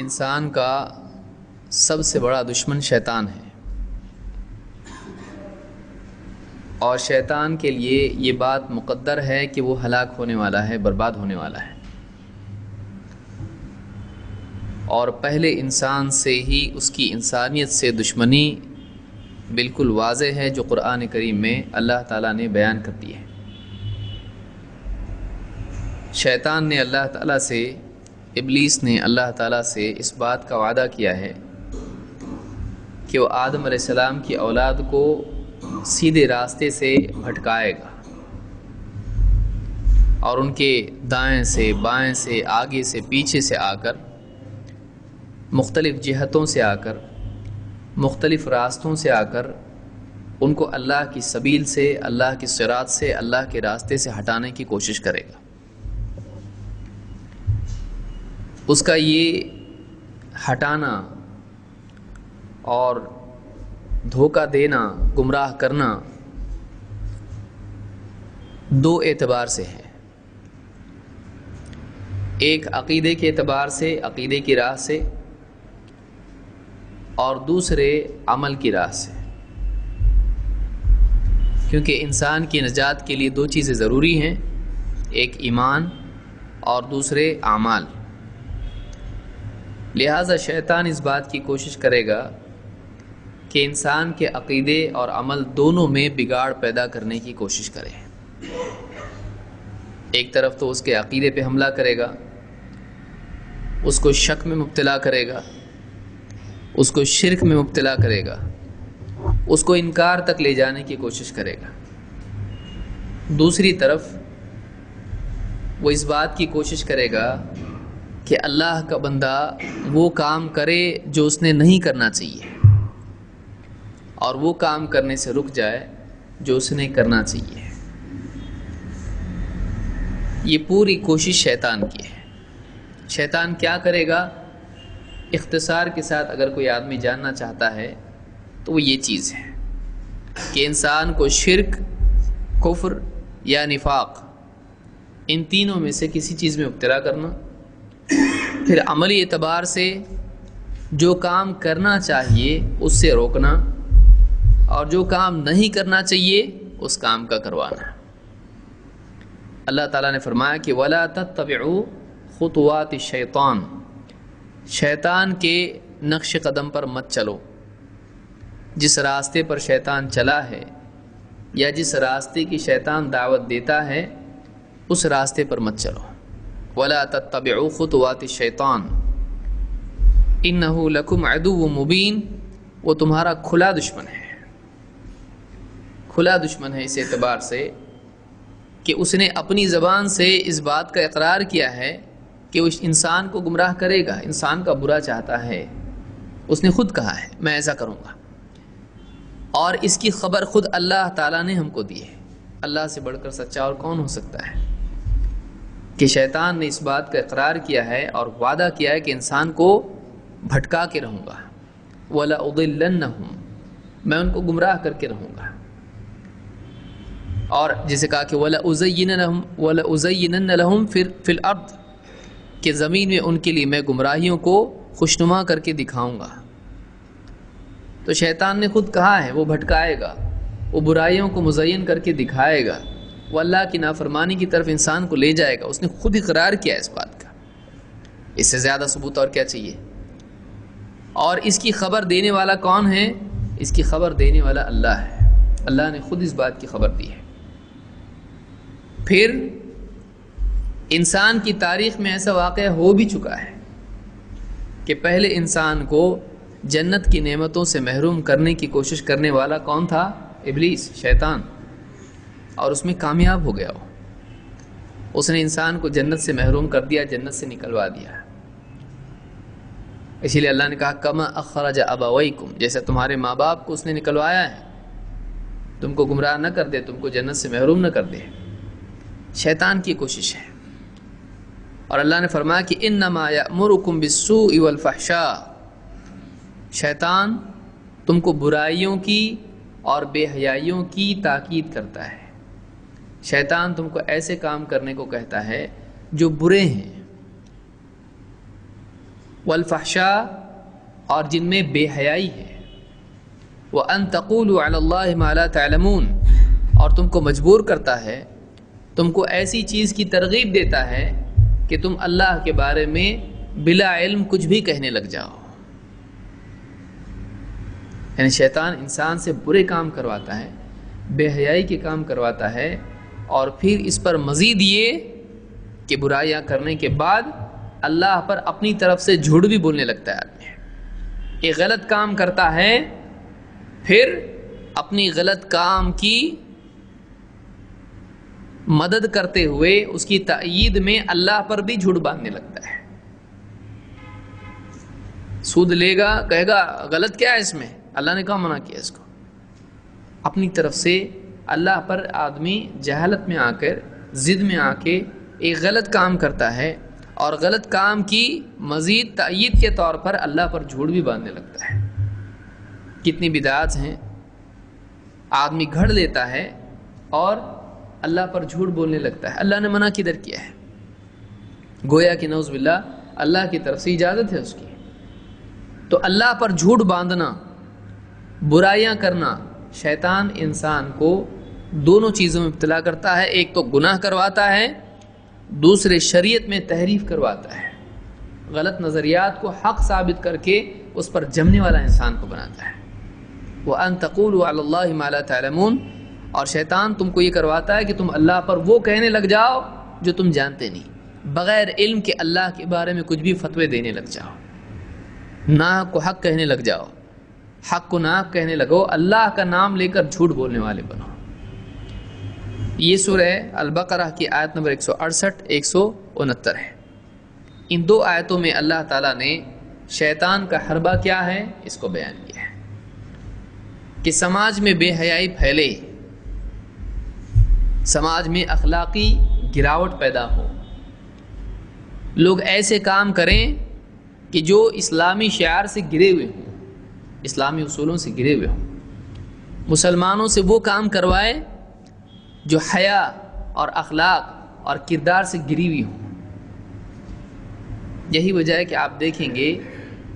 انسان کا سب سے بڑا دشمن شیطان ہے، اور شیطان کے لیے یہ بات مقدر ہے کہ وہ ہلاک ہونے والا ہے، برباد ہونے والا ہے، اور پہلے انسان سے ہی اس کی انسانیت سے دشمنی بالکل واضح ہے، جو قرآن کریم میں اللہ تعالیٰ نے بیان کر دی ہے۔ شیطان نے اللہ تعالیٰ سے، ابلیس نے اللہ تعالیٰ سے اس بات کا وعدہ کیا ہے کہ وہ آدم علیہ السلام کی اولاد کو سیدھے راستے سے بھٹکائے گا، اور ان کے دائیں سے، بائیں سے، آگے سے، پیچھے سے آ کر، مختلف جہتوں سے آ کر، مختلف راستوں سے آ کر ان کو اللہ کی سبیل سے، اللہ کی صراط سے، اللہ کے راستے سے ہٹانے کی کوشش کرے گا۔ اس کا یہ ہٹانا اور دھوکہ دینا، گمراہ کرنا دو اعتبار سے ہے، ایک عقیدے کے اعتبار سے، عقیدے کی راہ سے، اور دوسرے عمل کی راہ سے، کیونکہ انسان کی نجات کے لیے دو چیزیں ضروری ہیں، ایک ایمان اور دوسرے اعمال۔ لہذا شیطان اس بات کی کوشش کرے گا کہ انسان کے عقیدے اور عمل دونوں میں بگاڑ پیدا کرنے کی کوشش کرے۔ ایک طرف تو اس کے عقیدے پہ حملہ کرے گا، اس کو شک میں مبتلا کرے گا، اس کو شرک میں مبتلا کرے گا، اس کو انکار تک لے جانے کی کوشش کرے گا۔ دوسری طرف وہ اس بات کی کوشش کرے گا کہ اللہ کا بندہ وہ کام کرے جو اس نے نہیں کرنا چاہیے، اور وہ کام کرنے سے رک جائے جو اس نے کرنا چاہیے۔ یہ پوری کوشش شیطان کی ہے۔ شیطان کیا کرے گا؟ اختصار کے ساتھ اگر کوئی آدمی جاننا چاہتا ہے تو وہ یہ چیز ہے کہ انسان کو شرک، کفر یا نفاق، ان تینوں میں سے کسی چیز میں مبتلا کرنا، پھر عملی اعتبار سے جو کام کرنا چاہیے اس سے روکنا، اور جو کام نہیں کرنا چاہیے اس کام کا کروانا۔ اللہ تعالیٰ نے فرمایا کہ وَلَا تَتَّبِعُوا خُطُوَاتِ الشَّيْطَانِ، شیطان کے نقش قدم پر مت چلو۔ جس راستے پر شیطان چلا ہے یا جس راستے کی شیطان دعوت دیتا ہے اس راستے پر مت چلو۔ وَلَا تَتَّبِعُوا خُطُوَاتِ الشَّيْطَانِ إِنَّهُ لَكُمْ عَدُوٌّ مُبِينٌ، وہ تمہارا کھلا دشمن ہے۔ کھلا دشمن ہے اس اعتبار سے کہ اس نے اپنی زبان سے اس بات کا اقرار کیا ہے کہ وہ انسان کو گمراہ کرے گا، انسان کا برا چاہتا ہے۔ اس نے خود کہا ہے میں ایسا کروں گا، اور اس کی خبر خود اللہ تعالیٰ نے ہم کو دی ہے۔ اللہ سے بڑھ کر سچا اور کون ہو سکتا ہے کہ شیطان نے اس بات کا اقرار کیا ہے اور وعدہ کیا ہے کہ انسان کو بھٹکا کے رہوں گا، وَلَأُضِلَّنَّهُمْ، میں ان کو گمراہ کر کے رہوں گا، اور جسے کہا کہ وَلَأُزَيِّنَنَّ لَهُمْ فِي الْأَرْضِ، کہ زمین میں ان کے لیے میں گمراہیوں کو خوشنما کر کے دکھاؤں گا۔ تو شیطان نے خود کہا ہے وہ بھٹکائے گا، وہ برائیوں کو مزین کر کے دکھائے گا، وہ اللہ کی نافرمانی کی طرف انسان کو لے جائے گا۔ اس نے خود اقرار کیا اس بات کا، اس سے زیادہ ثبوت اور کیا چاہیے؟ اور اس کی خبر دینے والا کون ہے؟ اس کی خبر دینے والا اللہ ہے۔ اللہ نے خود اس بات کی خبر دی ہے۔ پھر انسان کی تاریخ میں ایسا واقعہ ہو بھی چکا ہے کہ پہلے انسان کو جنت کی نعمتوں سے محروم کرنے کی کوشش کرنے والا کون تھا؟ ابلیس، شیطان، اور اس میں کامیاب ہو گیا وہ۔ اس نے انسان کو جنت سے محروم کر دیا، جنت سے نکلوا دیا۔ اسی لیے اللہ نے کہا کما اخرج ابویکم، جیسے تمہارے ماں باپ کو اس نے نکلوایا ہے، تم کو گمراہ نہ کر دے، تم کو جنت سے محروم نہ کر دے۔ شیطان کی کوشش ہے۔ اور اللہ نے فرمایا کہ انما یأمرکم بالسوء والفحشاء، شیطان تم کو برائیوں کی اور بے حیائیوں کی تاکید کرتا ہے۔ شیطان تم کو ایسے کام کرنے کو کہتا ہے جو برے ہیں، والفحشاء اور جن میں بے حیائی ہے، وَأَن تَقُولُوا عَلَى اللَّهِ مَا لَا تَعْلَمُونَ اور تم کو مجبور کرتا ہے، تم کو ایسی چیز کی ترغیب دیتا ہے کہ تم اللہ کے بارے میں بلا علم کچھ بھی کہنے لگ جاؤ۔ یعنی شیطان انسان سے برے کام کرواتا ہے، بے حیائی کے کام کرواتا ہے، اور پھر اس پر مزید یہ کہ برائیاں کرنے کے بعد اللہ پر اپنی طرف سے جھوٹ بھی بولنے لگتا ہے آدمی۔ ایک غلط کام کرتا ہے، پھر اپنی غلط کام کی مدد کرتے ہوئے اس کی تائید میں اللہ پر بھی جھوٹ باندھنے لگتا ہے۔ سود لے گا، کہے گا غلط کیا ہے اس میں، اللہ نے کہاں منع کیا اس کو۔ اپنی طرف سے اللہ پر آدمی جہالت میں آ کر، ضد میں آ کے ایک غلط کام کرتا ہے، اور غلط کام کی مزید تائید کے طور پر اللہ پر جھوٹ بھی باندھنے لگتا ہے۔ کتنی بدعات ہیں، آدمی گھڑ لیتا ہے اور اللہ پر جھوٹ بولنے لگتا ہے۔ اللہ نے منع کدھر کیا ہے؟ گویا کہ نعوذ باللہ اللہ کی طرف سے اجازت ہے اس کی۔ تو اللہ پر جھوٹ باندھنا، برائیاں کرنا، شیطان انسان کو دونوں چیزوں میں ابتلا کرتا ہے۔ ایک تو گناہ کرواتا ہے، دوسرے شریعت میں تحریف کرواتا ہے، غلط نظریات کو حق ثابت کر کے اس پر جمنے والا انسان کو بناتا ہے۔ وَأَن تَقُولُوا عَلَى اللَّهِ مَا لَا تَعْلَمُونَ اور شیطان تم کو یہ کرواتا ہے کہ تم اللہ پر وہ کہنے لگ جاؤ جو تم جانتے نہیں، بغیر علم کے اللہ کے بارے میں کچھ بھی فتوے دینے لگ جاؤ، ناحق کو حق کہنے لگ جاؤ، حق کو ناحق کہنے لگو، اللہ کا نام لے کر جھوٹ بولنے والے بنو۔ یہ سورہ البقرہ کی آیت نمبر 168 169 ہے۔ ان دو آیتوں میں اللہ تعالیٰ نے شیطان کا حربہ کیا ہے اس کو بیان کیا ہے کہ سماج میں بے حیائی پھیلے، سماج میں اخلاقی گراوٹ پیدا ہو، لوگ ایسے کام کریں کہ جو اسلامی شعار سے گرے ہوئے ہوں، اسلامی اصولوں سے گرے ہوئے ہوں، مسلمانوں سے وہ کام کروائے جو حیا اور اخلاق اور کردار سے گری ہوئی ہوں۔ یہی وجہ ہے کہ آپ دیکھیں گے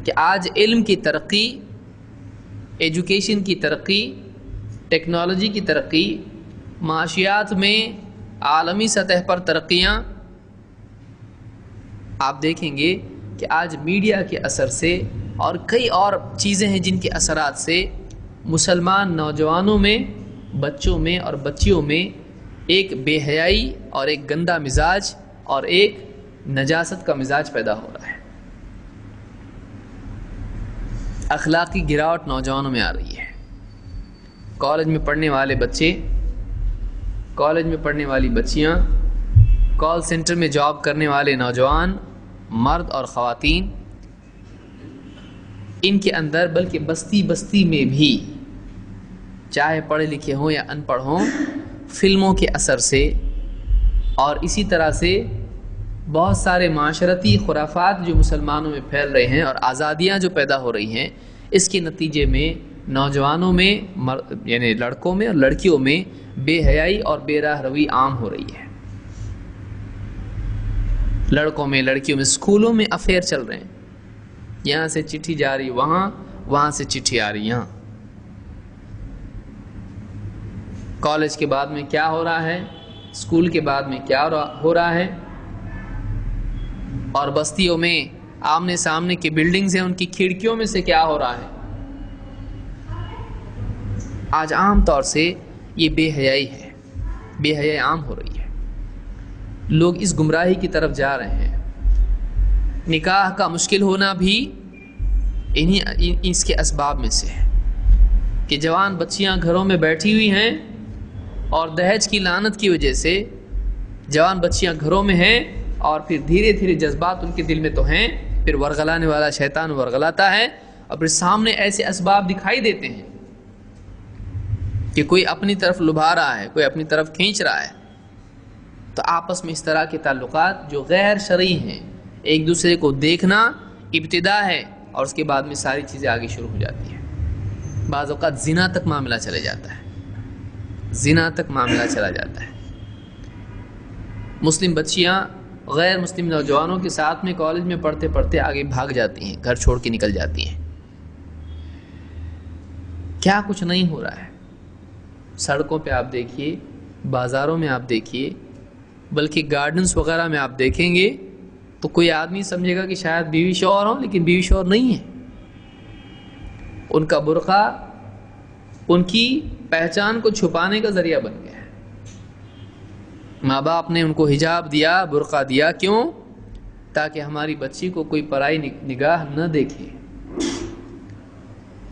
کہ آج علم کی ترقی، ایجوکیشن کی ترقی، ٹیکنالوجی کی ترقی، معاشیات میں عالمی سطح پر ترقیاں، آپ دیکھیں گے کہ آج میڈیا کے اثر سے اور کئی اور چیزیں ہیں جن کے اثرات سے مسلمان نوجوانوں میں، بچوں میں اور بچیوں میں ایک بے حیائی اور ایک گندا مزاج اور ایک نجاست کا مزاج پیدا ہو رہا ہے۔ اخلاقی گراوٹ نوجوانوں میں آ رہی ہے۔ کالج میں پڑھنے والے بچے، کالج میں پڑھنے والی بچیاں، کال سینٹر میں جاب کرنے والے نوجوان مرد اور خواتین، ان کے اندر بلکہ بستی بستی میں بھی، چاہے پڑھے لکھے ہوں یا ان پڑھ ہوں، فلموں کے اثر سے اور اسی طرح سے بہت سارے معاشرتی خرافات جو مسلمانوں میں پھیل رہے ہیں اور آزادیاں جو پیدا ہو رہی ہیں، اس کے نتیجے میں نوجوانوں میں یعنی لڑکوں میں اور لڑکیوں میں بے حیائی اور بے راہ روی عام ہو رہی ہے۔ لڑکوں میں، لڑکیوں میں، اسکولوں میں افیئر چل رہے ہیں، یہاں سے چٹھی جا رہی وہاں، وہاں سے چٹھی آ رہی یہاں۔ کالج کے بعد میں کیا ہو رہا ہے، اسکول کے بعد میں کیا ہو رہا ہے، اور بستیوں میں آمنے سامنے کی بلڈنگز ہیں، ان کی کھڑکیوں میں سے کیا ہو رہا ہے۔ آج عام طور سے یہ بے حیائی ہے، بے حیائی عام ہو رہی ہے، لوگ اس گمراہی کی طرف جا رہے ہیں۔ نکاح کا مشکل ہونا بھی اس کے اسباب میں سے ہے کہ جوان بچیاں گھروں میں بیٹھی ہوئی ہیں اور دہیج کی لعنت کی وجہ سے جوان بچیاں گھروں میں ہیں، اور پھر دھیرے دھیرے جذبات ان کے دل میں تو ہیں، پھر ورغلانے والا شیطان ورغلاتا ہے، اور پھر سامنے ایسے اسباب دکھائی دیتے ہیں کہ کوئی اپنی طرف لبھا رہا ہے، کوئی اپنی طرف کھینچ رہا ہے، تو آپس میں اس طرح کے تعلقات جو غیر شرعی ہیں، ایک دوسرے کو دیکھنا ابتدا ہے، اور اس کے بعد میں ساری چیزیں آگے شروع ہو جاتی ہیں۔ بعض اوقات زنا تک معاملہ چلے جاتا ہے، زنا تک معاملہ چلا جاتا ہے۔ مسلم بچیاں غیر مسلم نوجوانوں کے ساتھ میں کالج میں پڑھتے پڑھتے آگے بھاگ جاتی ہیں، گھر چھوڑ کے نکل جاتی ہیں۔ کیا کچھ نہیں ہو رہا ہے، سڑکوں پہ آپ دیکھیے، بازاروں میں آپ دیکھیے، بلکہ گارڈنز وغیرہ میں آپ دیکھیں گے تو کوئی آدمی سمجھے گا کہ شاید بیوی شوہر ہوں، لیکن بیوی شوہر نہیں ہیں۔ ان کا برقع ان کی پہچان کو چھپانے کا ذریعہ بن گیا ہے۔ ماں باپ نے ان کو حجاب دیا، برقع دیا، کیوں؟ تاکہ ہماری بچی کو کوئی پرائی نگاہ نہ دیکھے۔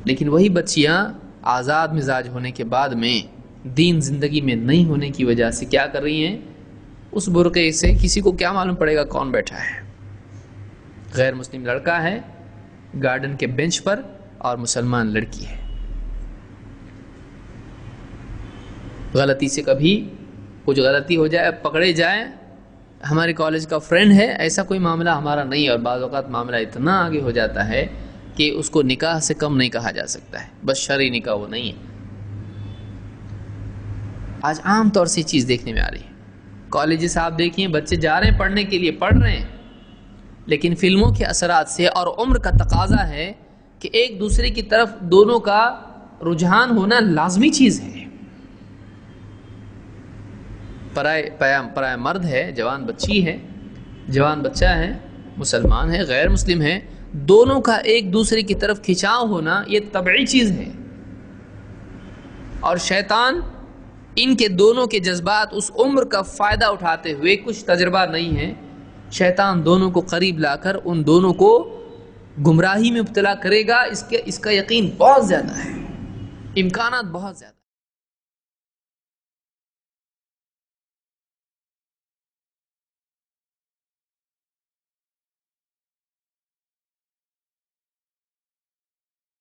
لیکن وہی بچیاں آزاد مزاج ہونے کے بعد میں دین زندگی میں نہیں ہونے کی وجہ سے کیا کر رہی ہیں؟ اس برقعے سے کسی کو کیا معلوم پڑے گا کون بیٹھا ہے؟ غیر مسلم لڑکا ہے گارڈن کے بینچ پر اور مسلمان لڑکی ہے۔ غلطی سے کبھی کچھ غلطی ہو جائے، پکڑے جائیں، ہمارے کالج کا فرینڈ ہے، ایسا کوئی معاملہ ہمارا نہیں ہے، اور بعض اوقات معاملہ اتنا آگے ہو جاتا ہے کہ اس کو نکاح سے کم نہیں کہا جا سکتا ہے، بس شرعی نکاح وہ نہیں ہے۔ آج عام طور سے چیز دیکھنے میں آ رہی ہے، کالجز آپ دیکھیں، بچے جا رہے ہیں پڑھنے کے لیے، پڑھ رہے ہیں، لیکن فلموں کے اثرات سے اور عمر کا تقاضا ہے کہ ایک دوسرے کی طرف دونوں کا رجحان ہونا لازمی چیز ہے۔ پرائے مرد ہے، جوان بچی ہے، جوان بچہ ہے، مسلمان ہے، غیر مسلم ہے، دونوں کا ایک دوسرے کی طرف کھنچاؤ ہونا یہ طبعی چیز ہے، اور شیطان ان کے دونوں کے جذبات اس عمر کا فائدہ اٹھاتے ہوئے، کچھ تجربہ نہیں ہے، شیطان دونوں کو قریب لا کر ان دونوں کو گمراہی میں مبتلا کرے گا۔ اس کا یقین بہت زیادہ ہے، امکانات بہت زیادہ۔